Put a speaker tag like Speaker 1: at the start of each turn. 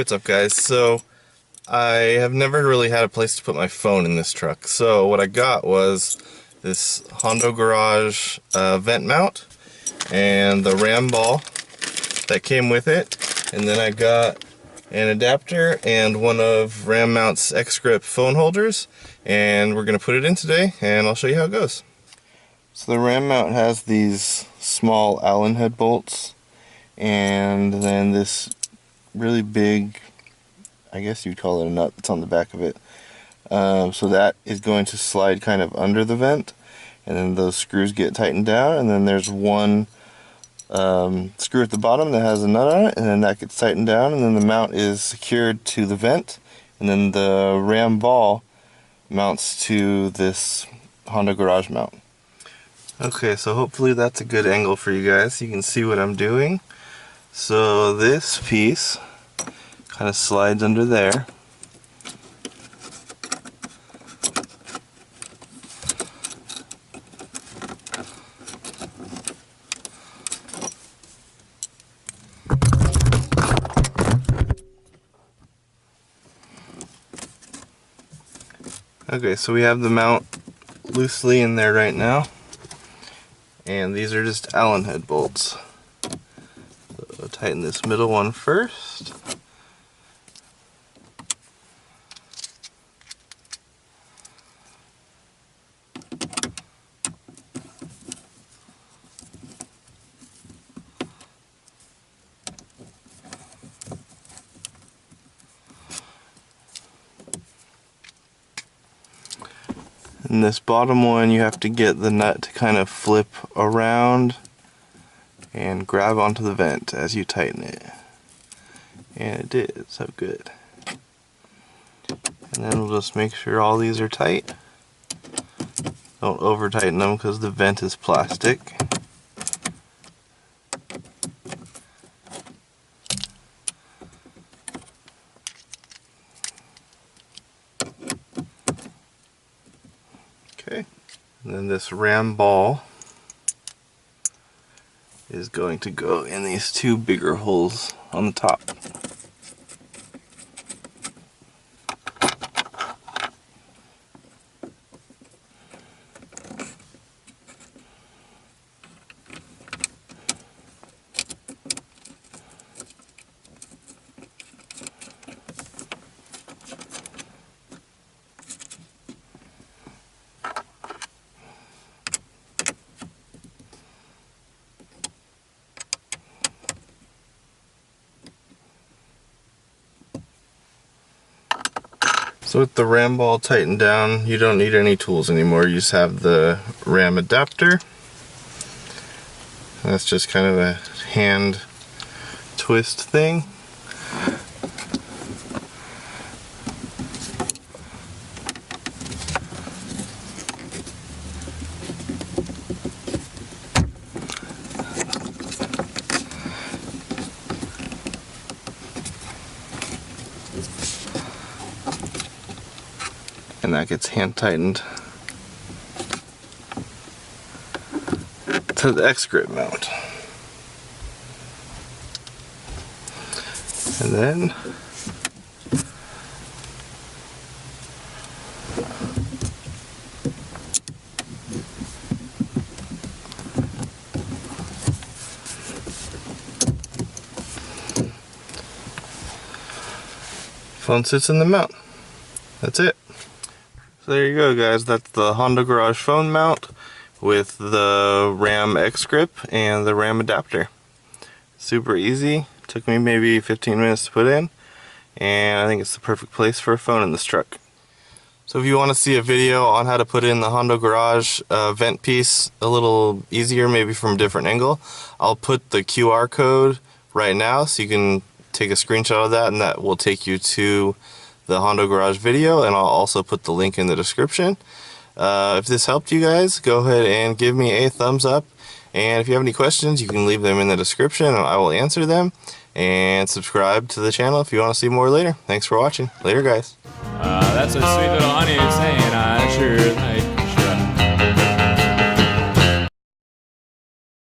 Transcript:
Speaker 1: what's up guys? So I have never really had a place to put my phone in this truck. So what I got was this Hondo Garage vent mount and the ram ball that came with it. And then I got an adapter and one of Ram Mount's X-Grip phone holders. And we're going to put it in today and I'll show you how it goes. So the Ram Mount has these small Allen head bolts and then this really big, I guess you'd call it a nut that's on the back of it. So that is going to slide kind of under the vent, and then those screws get tightened down, and then there's one screw at the bottom that has a nut on it, and then that gets tightened down, and then the mount is secured to the vent, and then the ram ball mounts to this Hondo Garage mount. Okay, so hopefully that's a good angle for you guys. You can see what I'm doing. So this piece kind of slides under there. Okay, so we have the mount loosely in there right now, and these are just Allen head bolts. So tighten this middle one first. And this bottom one, you have to get the nut to kind of flip around and grab onto the vent as you tighten it. And it did, so good. And then we'll just make sure all these are tight. Don't over tighten them because the vent is plastic. Okay, and then this ram ball is going to go in these two bigger holes on the top. So with the ram ball tightened down, you don't need any tools anymore. You just have the ram adapter. That's just kind of a hand twist thing. And that gets hand tightened to the X-Grip mount. And then phone sits in the mount. That's it. So there you go guys, that's the Hondo Garage phone mount with the Ram X-Grip and the Ram adapter. Super easy, took me maybe 15 minutes to put in, and I think it's the perfect place for a phone in this truck. So if you want to see a video on how to put in the Hondo Garage vent piece a little easier, maybe from a different angle, I'll put the QR code right now so you can take a screenshot of that, and that will take you to the Hondo Garage video, and I'll also put the link in the description. If this helped you guys, go ahead and give me a thumbs up, and if you have any questions you can leave them in the description and I will answer them, and subscribe to the channel if you want to see more later. Thanks for watching. Later guys.
Speaker 2: That's what sweet little honey is saying. I sure like